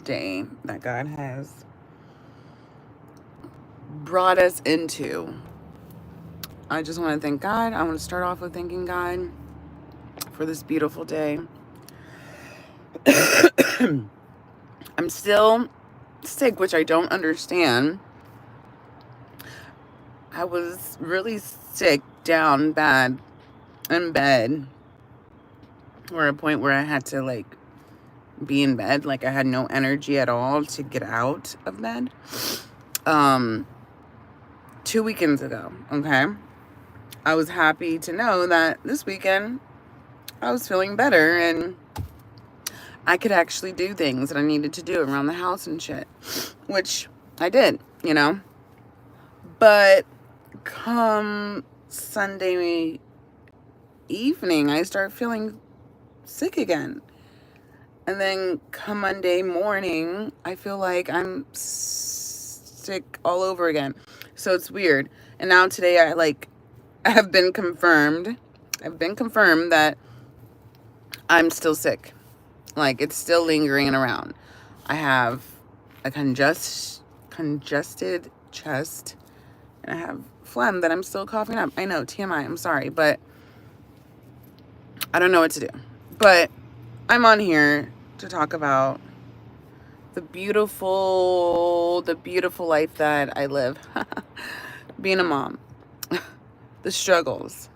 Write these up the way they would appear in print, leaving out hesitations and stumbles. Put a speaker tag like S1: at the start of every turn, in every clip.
S1: day that God has brought us into. I just want to thank God. I want to start off with thanking God for this beautiful day. I'm still sick, which I don't understand. I was really sick, down bad in bed, or a point where I had to be in bed, like I had no energy at all to get out of bed. Um, 2 weekends ago, okay? I was happy to know that this weekend I was feeling better and I could actually do things that I needed to do around the house and shit, which I did. But come Sunday evening, I start feeling sick again. And then come Monday morning, I feel like I'm sick all over again. So it's weird. And now today I have been confirmed. I've been confirmed that I'm still sick. Like it's still lingering around. I have a congested chest and I have phlegm that I'm still coughing up. I know, TMI, I'm sorry, but I don't know what to do. But I'm on here to talk about the beautiful life that I live. Being a mom. The struggles.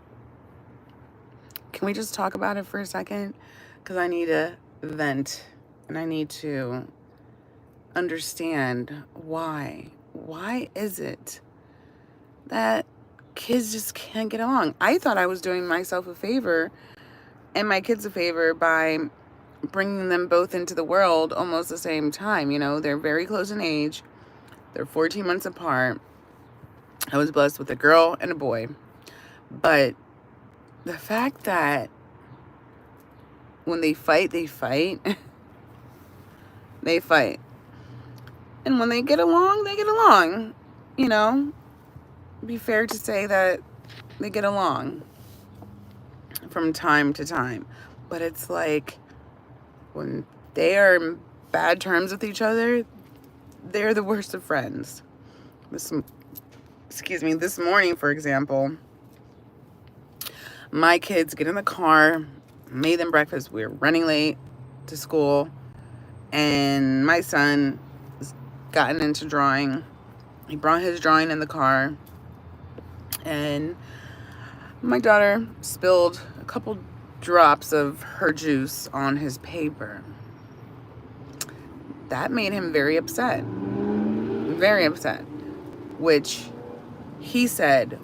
S1: Can we just talk about it for a second? Because I need to vent and I need to understand why. Why is it that kids just can't get along? I thought I was doing myself a favor and my kids a favor by bringing them both into the world almost the same time. They're very close in age. They're 14 months apart. I was blessed with a girl and a boy. But the fact that when they fight, they fight. They fight. And when they get along, they get along. You know, be fair to say that they get along from time to time. But it's like when they are in bad terms with each other, they're the worst of friends. This morning, for example, my kids get in the car, made them breakfast. We were running late to school, and my son has gotten into drawing. He brought his drawing in the car, and my daughter spilled a couple drops of her juice on his paper. That made him very upset. Very upset. Which he said,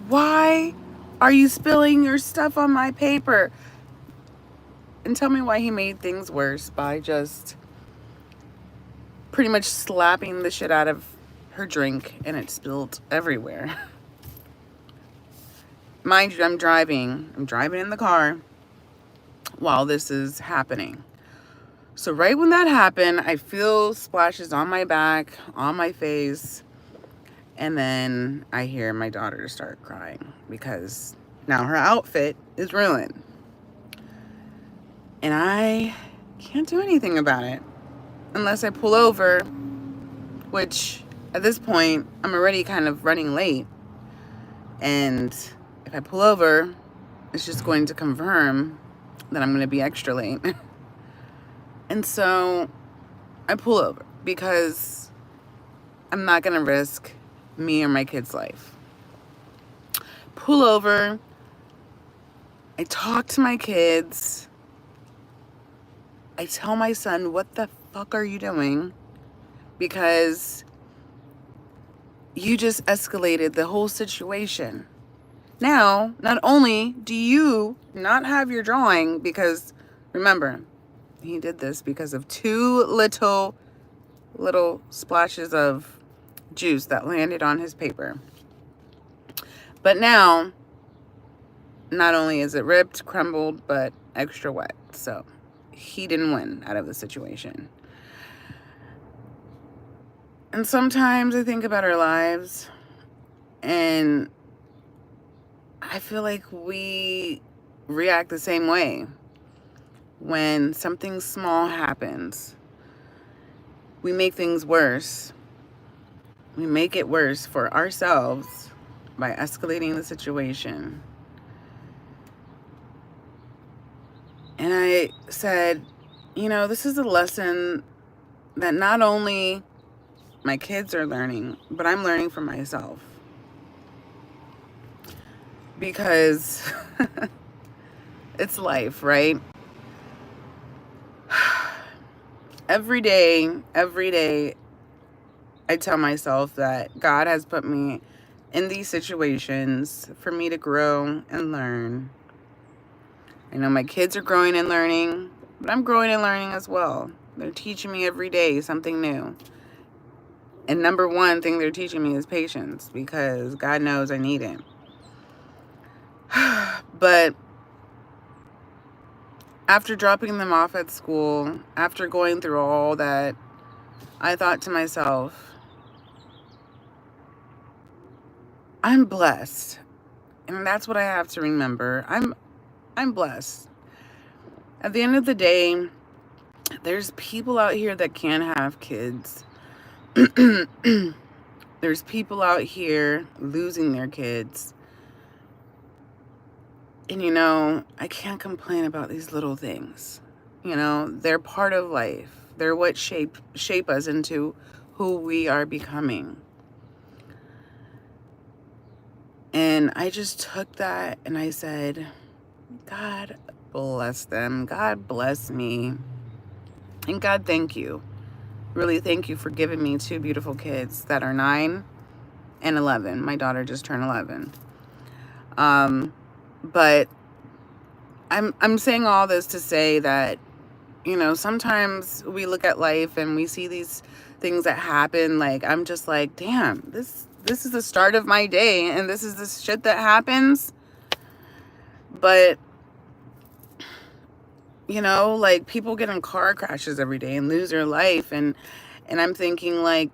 S1: "Why are you spilling your stuff on my paper?" And tell me why he made things worse by just pretty much slapping the shit out of her drink and it spilled everywhere. Mind you, I'm driving in the car while this is happening. So right when that happened, I feel splashes on my back, on my face, and then I hear my daughter start crying because now her outfit is ruined. And I can't do anything about it unless I pull over, which at this point, I'm already kind of running late. And if I pull over, it's just going to confirm that I'm going to be extra late. And so I pull over because I'm not going to risk me or my kid's life. Pull over. I talk to my kids. I tell my son, "What the fuck are you doing?" Because you just escalated the whole situation. Now, not only do you not have your drawing, because remember, he did this because of two little splashes of juice that landed on his paper. But now, not only is it ripped, crumbled, but extra wet. So he didn't win out of the situation. And sometimes I think about our lives and I feel like we react the same way when something small happens. we make things worse. We make it worse for ourselves by escalating the situation. And I said, this is a lesson that not only my kids are learning, but I'm learning for myself. Because it's life, right? Every day, I tell myself that God has put me in these situations for me to grow and learn. I know my kids are growing and learning, but I'm growing and learning as well. They're teaching me every day something new. And number one thing they're teaching me is patience, because God knows I need it. But after dropping them off at school, after going through all that, I thought to myself, I'm blessed. And that's what I have to remember. I'm blessed. At the end of the day, there's people out here that can't have kids. There's people out here losing their kids. And I can't complain about these little things. They're part of life. They're what shape us into who we are becoming. And I just took that and I said, God bless them. God bless me. And God, thank you. Really, thank you for giving me two beautiful kids that are 9 and 11. My daughter just turned 11. But I'm saying all this to say that, sometimes we look at life and we see these things that happen. Like, I'm just like, damn, this is the start of my day, and this is the shit that happens. But, like, people get in car crashes every day and lose their life. And I'm thinking, like,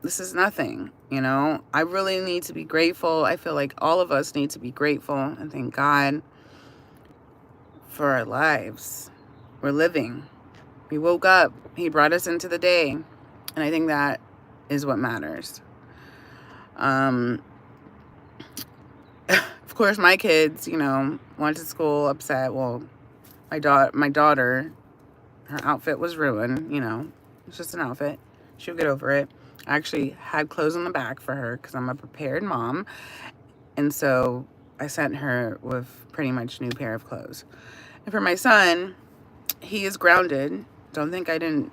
S1: this is nothing, I really need to be grateful. I feel like all of us need to be grateful and thank God for our lives. We're living. We woke up. He brought us into the day. And I think that is what matters. Of course, my kids, went to school upset. Well, my daughter, her outfit was ruined, It's just an outfit. She'll get over it. I actually had clothes on the back for her because I'm a prepared mom. And so I sent her with pretty much new pair of clothes. And for my son, he is grounded. Don't think I didn't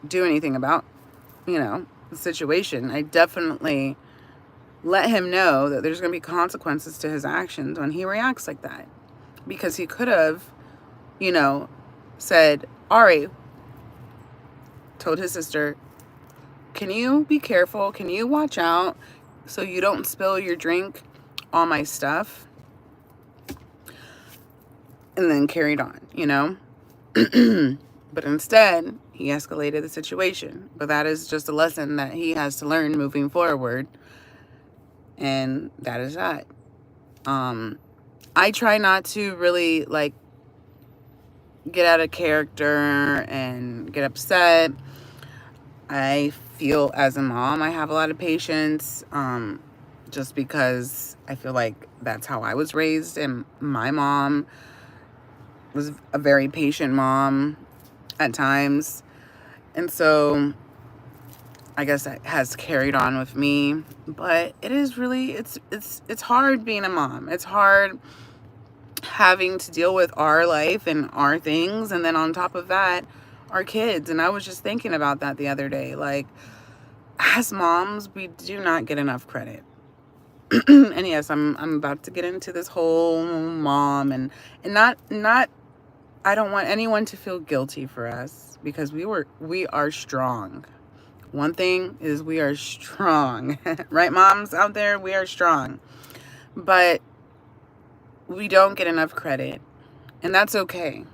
S1: do anything about, the situation. I definitely let him know that there's going to be consequences to his actions when he reacts like that. Because he could have, said, Ari, told his sister, can you be careful? Can you watch out so you don't spill your drink on my stuff? And then carried on, But instead, he escalated the situation. But that is just a lesson that he has to learn moving forward. And that is that. I try not to really, like, get out of character and get upset. I feel as a mom, I have a lot of patience, just because I feel like that's how I was raised. And my mom was a very patient mom at times. And so I guess that has carried on with me. But it is really, it's hard being a mom. It's hard having to deal with our life and our things. And then on top of that, our kids. And I was just thinking about that the other day. Like, as moms, we do not get enough credit. And yes, I'm about to get into this whole mom and not I don't want anyone to feel guilty for us, because we are strong. One thing is, we are strong. Right, moms out there, we are strong. But we don't get enough credit. And that's okay,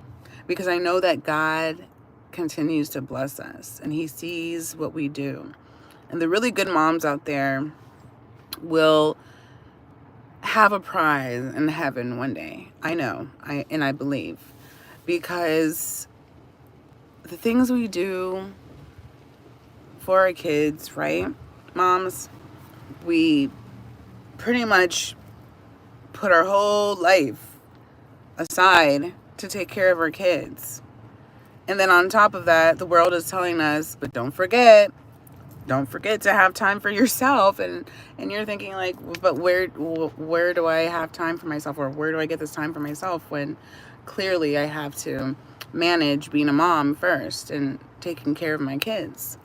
S1: because I know that God continues to bless us and he sees what we do. And the really good moms out there will have a prize in heaven one day. I know. I believe. Because the things we do for our kids, right? Moms, we pretty much put our whole life aside to take care of our kids. And then on top of that, the world is telling us, but don't forget to have time for yourself. And you're thinking like, but where do I have time for myself, or where do I get this time for myself, when clearly I have to manage being a mom first and taking care of my kids.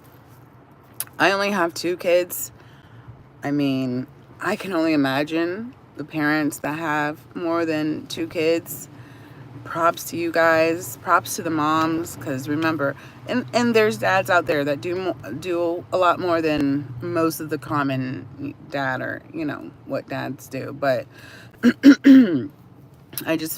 S1: I only have 2 kids. I mean, I can only imagine the parents that have more than 2 kids. Props to you guys. Props to the moms, because remember, and there's dads out there that do a lot more than most of the common dad, or what dads do. But I just